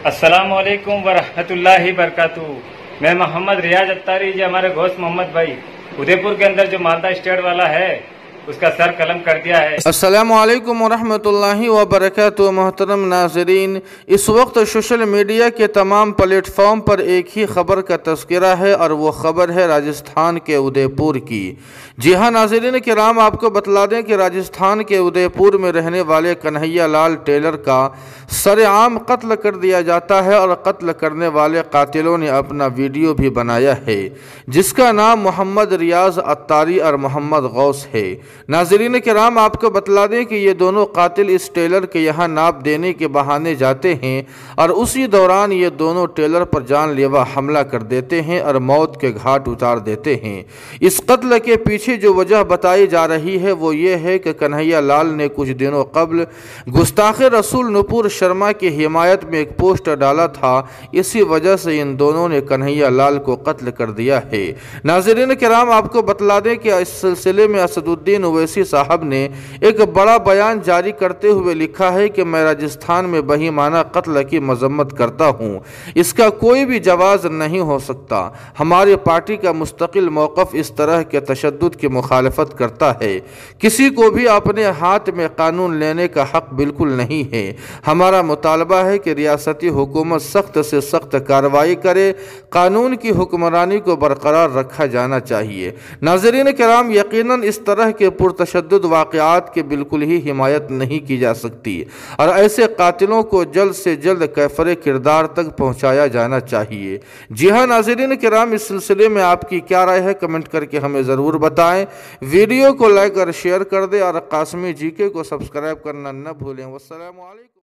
अस्सलाम वालेकुम वरहमतुल्लाहि वबरकातुहू। मैं मोहम्मद रियाज अत्तारी जी, हमारे घोष मोहम्मद भाई उदयपुर के अंदर जो मालदा स्टेट वाला है उसका सर कलम कर दिया है। अस्सलामु अलैकुम वरहमतुल्लाहि वबरकातुहू। मोहतरम नाज़रीन, इस वक्त सोशल मीडिया के तमाम प्लेटफॉर्म पर एक ही खबर का तज़किरा है और वो खबर है राजस्थान के उदयपुर की। जी हाँ नाज़रीन किराम, आपको बतला दें कि राजस्थान के उदयपुर में रहने वाले कन्हैया लाल टेलर का सरेआम कत्ल कर दिया जाता है और कत्ल करने वाले कातिलों ने अपना वीडियो भी बनाया है जिसका नाम मोहम्मद रियाज अत्तारी और मोहम्मद गौस है। नाज़रीन किराम, आपको बतला दें कि ये दोनों कातिल इस टेलर के यहाँ नाप देने के बहाने जाते हैं और उसी दौरान ये दोनों टेलर पर जानलेवा हमला कर देते हैं और मौत के घाट उतार देते हैं। इस कत्ल के पीछे जो वजह बताई जा रही है वो ये है कि कन्हैया लाल ने कुछ दिनों कबल गुस्ताखे रसूल नुपुर शर्मा की हिमायत में एक पोस्टर डाला था, इसी वजह से इन दोनों ने कन्हैया लाल को कत्ल कर दिया है। नाज़रीन किराम, आपको बतला दें कि इस सिलसिले में असदुद्दीन ओवैसी साहब ने एक बड़ा बयान जारी करते हुए लिखा है कि मैं राजस्थान में बहीमाना कत्ल की मजम्मत करता हूँ, इसका कोई भी जवाज़ नहीं हो सकता। हमारी पार्टी का मुस्तकिल मौक़िफ़ इस तरह के तशद्दुद की मुखालफत करता है। किसी को भी अपने हाथ में कानून लेने का हक बिल्कुल नहीं है। हमारा मुतालबा है कि रियासती हुकूमत सख्त से सख्त कार्रवाई करे, कानून की हुक्मरानी को बरकरार रखा जाना चाहिए। नाज़रीन किराम, यकीनन इस तरह के पुरतशद्दुद वाक़यात की बिल्कुल ही हिमायत नहीं की जा सकती और ऐसे कातिलों को जल्द से जल्द कैफरे किरदार तक पहुँचाया जाना चाहिए। जी हाँ नाज़रीन किराम, इस सिलसिले में आपकी क्या राय है कमेंट करके हमें ज़रूर बताएं। वीडियो को लाइक और शेयर कर दें और कासमी जीके को सब्सक्राइब करना न भूलें। वस्सलामु अलैकुम।